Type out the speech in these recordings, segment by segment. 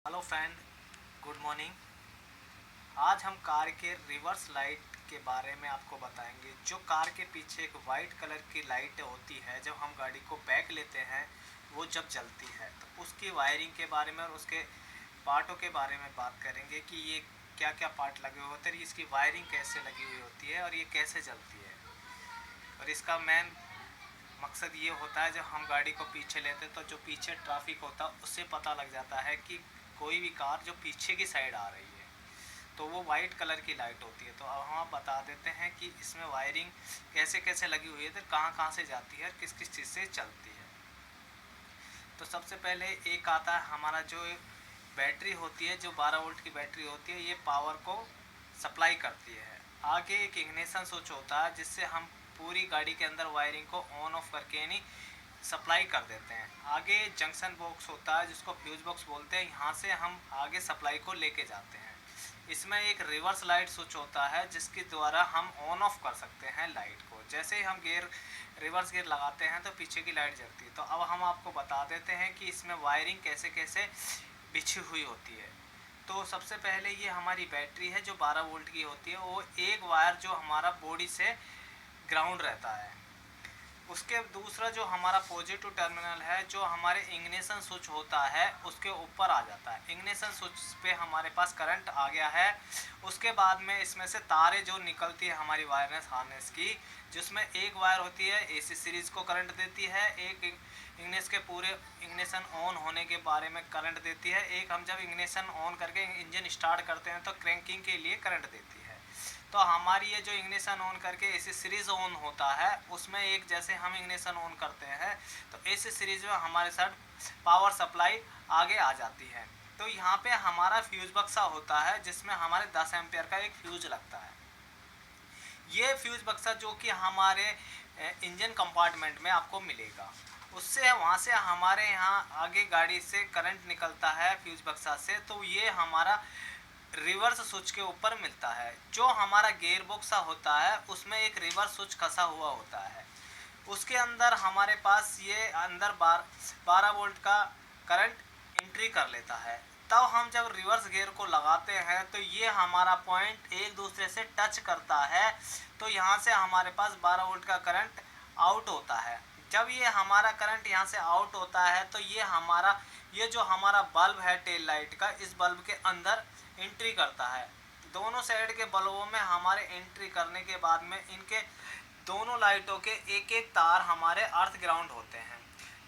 Hello friend, good morning. आज हम car के रिवर्स लाइट के बारे में आपको बताएंगे। जो कार के पीछे एक वाइट कलर की लाइट होती है, जब हम गाड़ी को बैक लेते हैं वो जब जलती है, तो उसकी वायरिंग के बारे में और उसके पार्टों के बारे में बात करेंगे कि ये क्या क्या पार्ट लगे हुए होते हैं, इसकी वायरिंग कैसे लगी हुई होती है और ये कैसे जलती है। और इसका मेन मकसद ये होता है, जब हम गाड़ी को पीछे लेते हैं तो जो पीछे ट्रैफिक होता है उससे पता लग जाता है कि कोई भी कार जो पीछे की साइड आ रही है, तो वो वाइट कलर की लाइट होती है। तो अब हम बता देते हैं कि इसमें वायरिंग कैसे कैसे लगी हुई है, तो कहाँ कहाँ से जाती है, किस किस चीज़ से चलती है। तो सबसे पहले एक आता है हमारा जो बैटरी होती है, जो 12 वोल्ट की बैटरी होती है, ये पावर को सप्लाई करती है। आगे एक इग्निशन स्विच होता है, जिससे हम पूरी गाड़ी के अंदर वायरिंग को ऑन ऑफ करके यानी सप्लाई कर देते हैं। आगे जंक्शन बॉक्स होता है, जिसको फ्यूज बॉक्स बोलते हैं, यहाँ से हम आगे सप्लाई को लेके जाते हैं। इसमें एक रिवर्स लाइट स्विच होता है, जिसके द्वारा हम ऑन ऑफ कर सकते हैं लाइट को। जैसे ही हम रिवर्स गियर लगाते हैं तो पीछे की लाइट जलती है। तो अब हम आपको बता देते हैं कि इसमें वायरिंग कैसे कैसे बिछी हुई होती है। तो सबसे पहले ये हमारी बैटरी है जो 12 वोल्ट की होती है, वो एक वायर जो हमारा बॉडी से ग्राउंड रहता है। उसके दूसरा जो हमारा पॉजिटिव टर्मिनल है, जो हमारे इग्निशन स्विच होता है उसके ऊपर आ जाता है। इग्निशन स्विच पे हमारे पास करंट आ गया है। उसके बाद में इसमें से तारें जो निकलती है हमारी वायरलेस हार्नेस की, जिसमें एक वायर होती है एसी सीरीज को करंट देती है, एक इग्निशन के पूरे इग्निशन ऑन होने के बारे में करंट देती है, एक हम जब इग्निशन ऑन करके इंजन स्टार्ट करते हैं तो क्रैंकिंग के लिए करंट देती है। तो हमारी ये जो इग्निशन ऑन करके एसी सीरीज ऑन होता है, उसमें एक जैसे हम इग्निशन ऑन करते हैं तो एसी सीरीज में हमारे साथ पावर सप्लाई आगे आ जाती है। तो यहाँ पे हमारा फ्यूज बक्सा होता है, जिसमें हमारे 10 एम्पियर का एक फ्यूज लगता है। ये फ्यूज बक्सा जो कि हमारे इंजन कंपार्टमेंट में आपको मिलेगा, उससे वहाँ से हमारे यहाँ आगे गाड़ी से करंट निकलता है फ्यूज बक्सा से। तो ये हमारा रिवर्स स्विच के ऊपर मिलता है। जो हमारा गियर बॉक्स होता है उसमें एक रिवर्स स्विच कसा हुआ होता है, उसके अंदर हमारे पास ये अंदर 12 वोल्ट का करंट एंट्री कर लेता है। तब हम जब रिवर्स गियर को लगाते हैं तो ये हमारा पॉइंट एक दूसरे से टच करता है, तो यहाँ से हमारे पास 12 वोल्ट का करंट आउट होता है। जब ये हमारा करंट यहाँ से आउट होता है तो ये जो हमारा बल्ब है टेल लाइट का, इस बल्ब के अंदर एंट्री करता है। दोनों साइड के बल्बों में हमारे एंट्री करने के बाद में इनके दोनों लाइटों के एक एक तार हमारे अर्थ ग्राउंड होते हैं।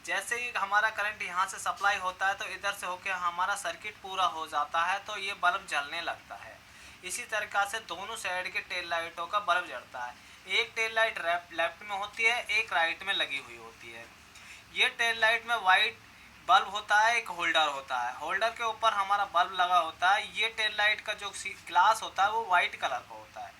जैसे ही हमारा करंट यहाँ से सप्लाई होता है तो इधर से होकर हमारा सर्किट पूरा हो जाता है, तो ये बल्ब जलने लगता है। इसी तरीक़ा से दोनों साइड के टेल लाइटों का बल्ब जलता है। एक टेल लाइट लेफ्ट में होती है, एक राइट में लगी हुई होती है। ये टेल लाइट में वाइट बल्ब होता है, एक होल्डर होता है, होल्डर के ऊपर हमारा बल्ब लगा होता है। ये टेल लाइट का जो ग्लास होता है वो वाइट कलर का होता है।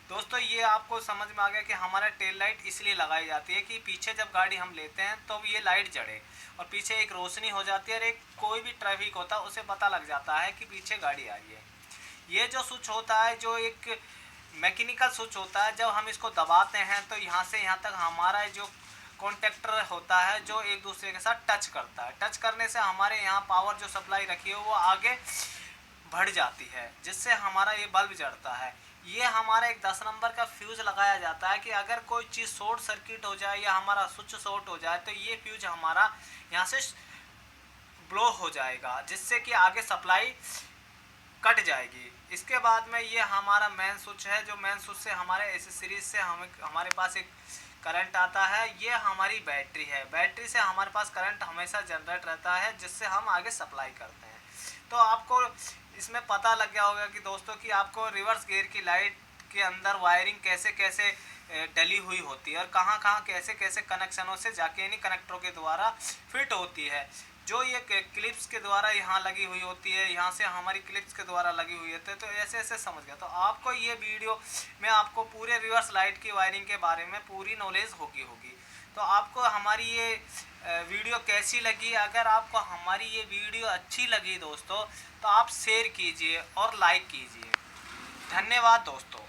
दोस्तों, ये आपको समझ में आ गया कि हमारा टेल लाइट इसलिए लगाई जाती है कि पीछे जब गाड़ी हम लेते हैं तो ये लाइट जड़े और पीछे एक रोशनी हो जाती है, और एक कोई भी ट्रैफिक होता है उसे पता लग जाता है कि पीछे गाड़ी आ रही है। ये जो स्विच होता है, जो एक मैकेनिकल स्विच होता है, जब हम इसको दबाते हैं तो यहाँ से यहाँ तक हमारा जो कॉन्टेक्टर होता है जो एक दूसरे के साथ टच करता है। टच करने से हमारे यहाँ पावर जो सप्लाई रखी है वो आगे बढ़ जाती है, जिससे हमारा ये बल्ब जड़ता है। ये हमारा एक 10 नंबर का फ्यूज लगाया जाता है कि अगर कोई चीज़ शॉर्ट सर्किट हो जाए या हमारा स्विच शॉर्ट हो जाए तो ये फ्यूज हमारा यहाँ से ब्लो हो जाएगा, जिससे कि आगे सप्लाई कट जाएगी। इसके बाद में ये हमारा मेन स्विच है, जो मेन स्विच से हमारे एसी सीरीज से हमारे पास एक करंट आता है। ये हमारी बैटरी है, बैटरी से हमारे पास करंट हमेशा जनरेट रहता है, जिससे हम आगे सप्लाई करते हैं। तो आपको इसमें पता लग गया होगा कि दोस्तों कि आपको रिवर्स गियर की लाइट के अंदर वायरिंग कैसे कैसे डली हुई होती है और कहाँ कहाँ कैसे कैसे कनेक्शनों से जाके यानी कनेक्टरों के द्वारा फिट होती है। जो ये क्लिप्स के द्वारा यहाँ लगी हुई होती है, यहाँ से हमारी क्लिप्स के द्वारा लगी हुई होती है। तो ऐसे ऐसे समझ गया। तो आपको ये वीडियो में आपको पूरे रिवर्स लाइट की वायरिंग के बारे में पूरी नॉलेज होगी। तो आपको हमारी ये वीडियो कैसी लगी? अगर आपको हमारी ये वीडियो अच्छी लगी दोस्तों, तो आप शेयर कीजिए और लाइक कीजिए। धन्यवाद दोस्तों।